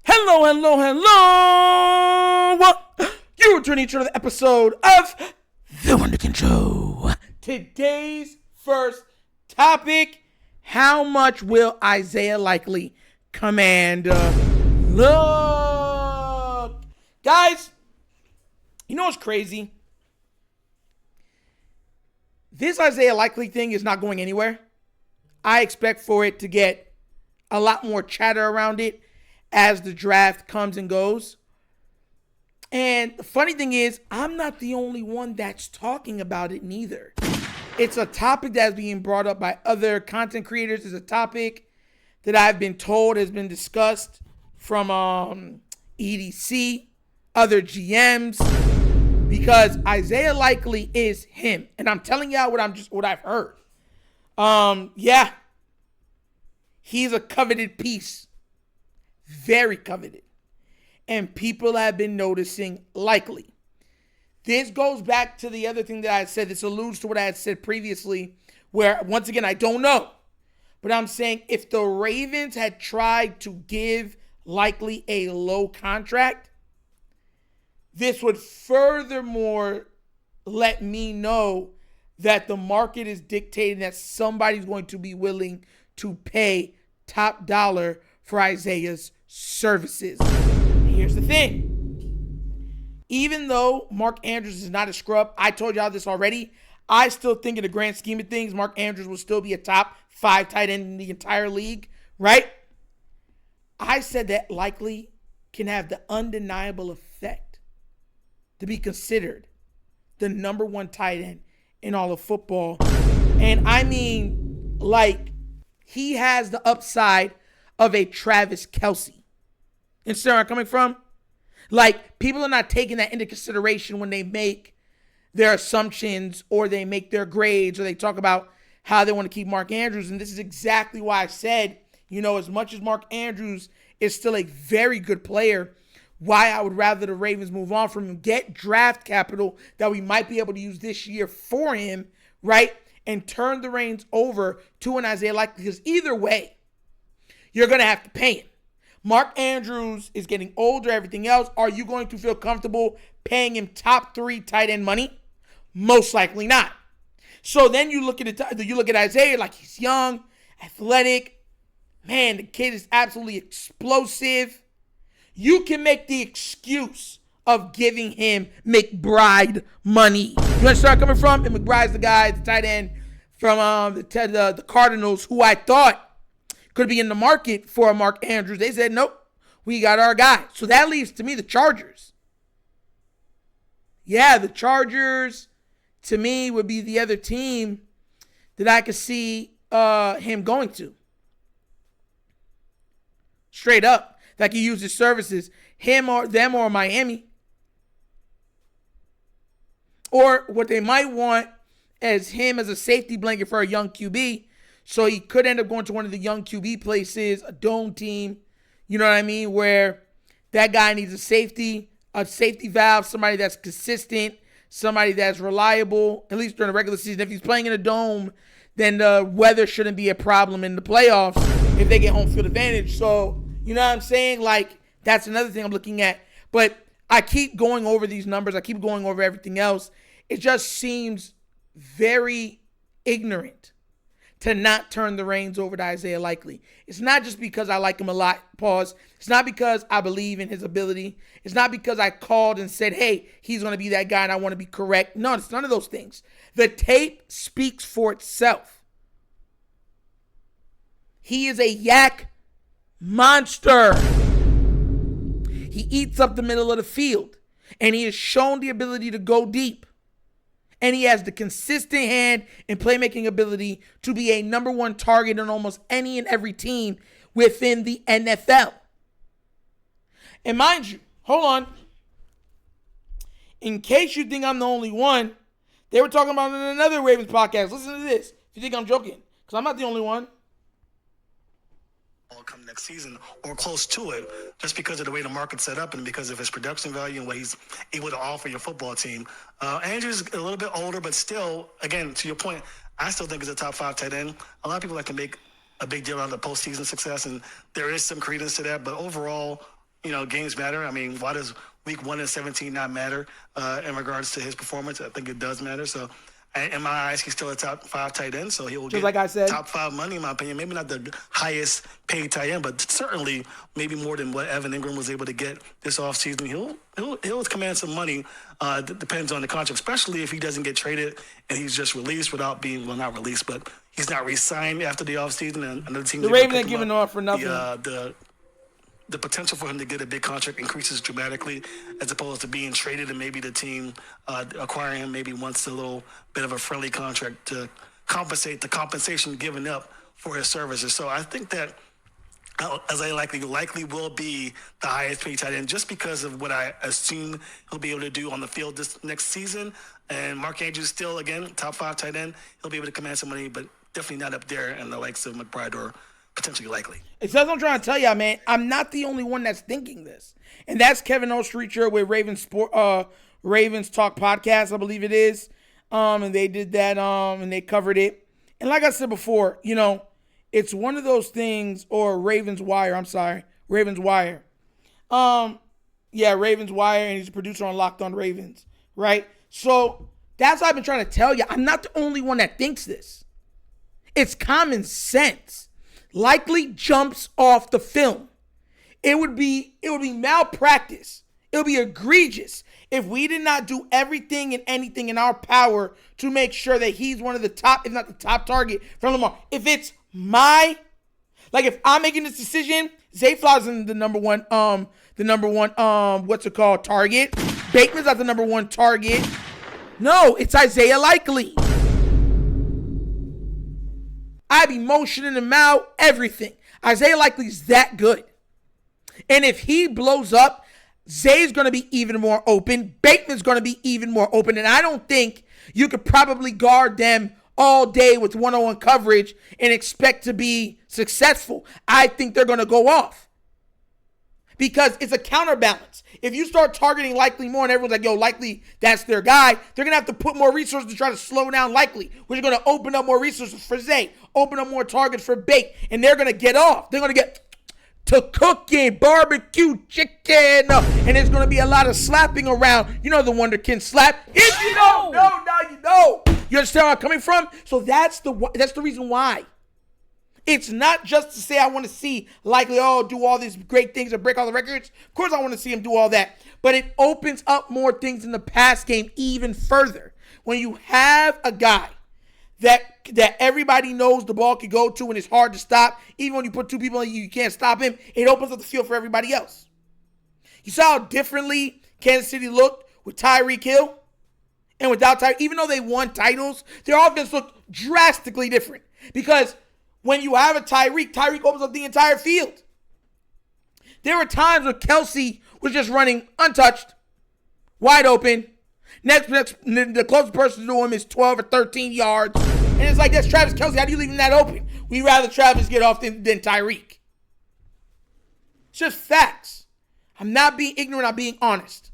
Hello, hello, hello! You're returning to another episode of The Wunderkind Show. Today's first topic: how much will Isaiah Likely command? Look, guys, you know what's crazy? This Isaiah Likely thing is not going anywhere. I expect for it to get a lot more chatter around it as the draft comes and goes. And the funny thing is, I'm not the only one that's talking about it neither. It's a topic that's being brought up by other content creators. It's a topic that I've been told has been discussed from EDC, other GMs, because Isaiah Likely is him. And I'm telling y'all what I've heard. Yeah, he's a coveted piece. Very coveted. And people have been noticing Likely. This goes back to the other thing that I said. This alludes to what I had said previously, where, once again, I don't know. But I'm saying if the Ravens had tried to give Likely a low contract, this would furthermore let me know that the market is dictating that somebody's going to be willing to pay top dollar for Isaiah's services. Here's the thing. Even though Mark Andrews is not a scrub, I told y'all this already, I still think in the grand scheme of things, Mark Andrews will still be a top 5 tight end in the entire league, right? I said that Likely can have the undeniable effect to be considered the number 1 tight end in all of football. And I mean, like, he has the upside of a Travis Kelce. You understand where I'm coming from? Like, people are not taking that into consideration when they make their assumptions or they make their grades or they talk about how they want to keep Mark Andrews. And this is exactly why I said, you know, as much as Mark Andrews is still a very good player, why I would rather the Ravens move on from him, get draft capital that we might be able to use this year for him, right? And turn the reins over to an Isaiah Likely, because either way, you're going to have to pay him. Mark Andrews is getting older, everything else. Are you going to feel comfortable paying him top 3 tight end money? Most likely not. So then you look at Isaiah, like, he's young, athletic. Man, the kid is absolutely explosive. You can make the excuse of giving him McBride money. You understand where I'm coming from? And McBride's the guy, the tight end from the Cardinals, who I thought could be in the market for a Mark Andrews. They said, nope, we got our guy. So that leaves, to me, the Chargers. Yeah, the Chargers, to me, would be the other team that I could see him going to. Straight up. That could use his services. Him or them or Miami. Or what they might want as him as a safety blanket for a young QB. So he could end up going to one of the young QB places, a dome team, you know what I mean, where that guy needs a safety valve, somebody that's consistent, somebody that's reliable, at least during the regular season. If he's playing in a dome, then the weather shouldn't be a problem in the playoffs if they get home field advantage. So, you know what I'm saying? Like, that's another thing I'm looking at. But I keep going over these numbers. I keep going over everything else. It just seems very ignorant to not turn the reins over to Isaiah Likely. It's not just because I like him a lot, pause. It's not because I believe in his ability. It's not because I called and said, hey, he's going to be that guy and I want to be correct. No, it's none of those things. The tape speaks for itself. He is a yak monster. He eats up the middle of the field, and he has shown the ability to go deep. And he has the consistent hand and playmaking ability to be a number 1 target on almost any and every team within the NFL. And mind you, hold on. In case you think I'm the only one, they were talking about it in another Ravens podcast. Listen to this. If you think I'm joking, because I'm not the only one. Come next season or close to it, just because of the way the market's set up and because of his production value and what he's able to offer your football team. Andrew's a little bit older, but still, again, to your point, I still think he's a top 5 tight end. A lot of people like to make a big deal out of the postseason success, and there is some credence to that. But overall, games matter. I mean, why does week 1 and 17 not matter in regards to his performance? I think it does matter. So, in my eyes, he's still a top 5 tight end. So he will get like I said, top 5 money, in my opinion. Maybe not the highest paid tight end, but certainly maybe more than what Evan Ingram was able to get this offseason. He'll command some money. Depends on the contract, especially if he doesn't get traded and he's just released without being, well, not released, but he's not re-signed after the offseason. And another team, the Ravens ain't giving off for nothing. The potential for him to get a big contract increases dramatically, as opposed to being traded, and maybe the team acquiring him maybe wants a little bit of a friendly contract to compensate the compensation given up for his services. So I think that Isaiah likely will be the highest paid tight end, just because of what I assume he'll be able to do on the field this next season. And Mark Andrews still, again, top 5 tight end. He'll be able to command some money, but definitely not up there in the likes of McBride or potentially likely. It's what I'm trying to tell y'all, man. I'm not the only one that's thinking this. And that's Kevin Ostreacher with Ravens Talk Podcast, I believe it is. And they did that, and they covered it. And like I said before, it's one of those things, or Ravens Wire. Ravens Wire, and he's a producer on Locked On Ravens, right? So that's what I've been trying to tell you. I'm not the only one that thinks this. It's common sense. Likely jumps off the film. It would be malpractice. It would be egregious if we did not do everything and anything in our power to make sure that he's one of the top, if not the top target from Lamar. If it's if I'm making this decision, Zay Flowers is the number one, target. Bateman's not the number 1 target. No, it's Isaiah Likely. I be motioning him out, everything. Isaiah Likely's that good. And if he blows up, Zay's going to be even more open. Bateman's going to be even more open. And I don't think you could probably guard them all day with one-on-one coverage and expect to be successful. I think they're going to go off. Because it's a counterbalance. If you start targeting Likely more and everyone's like, yo, Likely, that's their guy, they're going to have to put more resources to try to slow down Likely, which is going to open up more resources for Zay, open up more targets for Bake, and they're going to get off. They're going to get to cooking, barbecue, chicken, and there's going to be a lot of slapping around. You know the Wunderkind slap. If you don't know, now you know. You understand where I'm coming from? So that's the reason why. It's not just to say I want to see Likely, do all these great things and break all the records. Of course I want to see him do all that. But it opens up more things in the pass game even further. When you have a guy that everybody knows the ball can go to and it's hard to stop, even when you put 2 people in you can't stop him, it opens up the field for everybody else. You saw how differently Kansas City looked with Tyreek Hill and without Tyreek. Even though they won titles, their offense looked drastically different. Because when you have a Tyreek opens up the entire field. There were times where Kelsey was just running untouched, wide open. Next, the closest person to him is 12 or 13 yards. And it's like, that's Travis Kelsey. How do you leave him that open? We'd rather Travis get off than Tyreek. It's just facts. I'm not being ignorant. I'm being honest.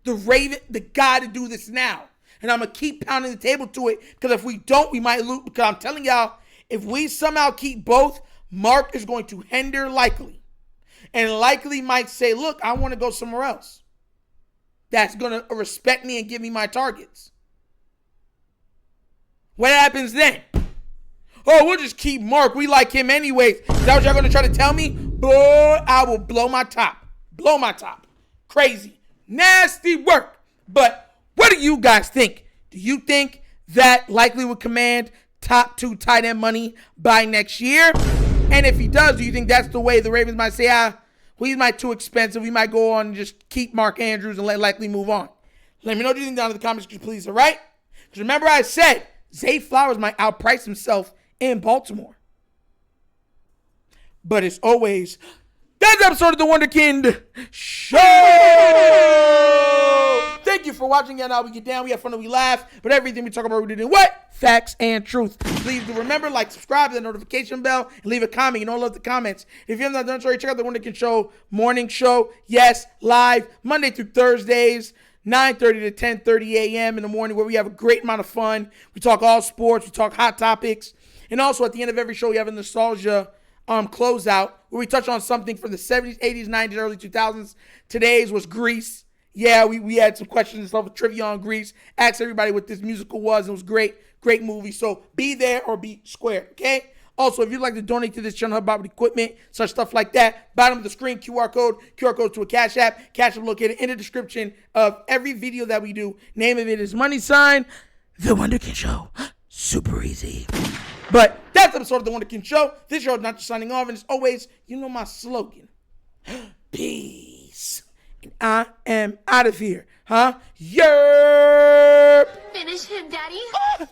The guy to do this now. And I'm going to keep pounding the table to it, because if we don't, we might lose. Because I'm telling y'all, if we somehow keep both, Mark is going to hinder Likely. And Likely might say, look, I want to go somewhere else that's going to respect me and give me my targets. What happens then? Oh, we'll just keep Mark. We like him anyways. Is that what y'all going to try to tell me? Boy, I will blow my top. Blow my top. Crazy. Nasty work. But what do you guys think? Do you think that Likely would command top 2 tight end money by next year? And if he does, do you think that's the way the Ravens might say, he's might too expensive. We might go on and just keep Mark Andrews and let Likely move on? Let me know what you think down in the comments, please, all right? Because remember I said Zay Flowers might outprice himself in Baltimore. But as always, that's the episode of The Wunderkind Show. Thank you for watching. Yeah, now we get down, we have fun, and we laugh. But everything we talk about, we do what? Facts and truth. Please do remember, like, subscribe to the notification bell, and leave a comment. You know, I love the comments. If you have not done so, check out The Wunderkind Show morning show. Yes, live, Monday through Thursdays, 9:30 to 10:30 a.m. in the morning, where we have a great amount of fun. We talk all sports. We talk hot topics. And also, at the end of every show, we have a nostalgia closeout where we touch on something from the 70s, 80s, 90s, early 2000s. Today's was Grease. Yeah, we had some questions and stuff with trivia on Grease. Asked everybody what this musical was. It was great. Great movie. So be there or be square, okay? Also, if you'd like to donate to this channel, help out with equipment, such stuff like that, bottom of the screen, QR code to a Cash App. Cash App located in the description of every video that we do. Name of it is money sign, The Wunderkind Show. Super easy. But that's the episode of The Wunderkind Show. This show is not just signing off, and as always, you know my slogan. Peace. And I am out of here. Huh? Yerp. Finish him, Daddy.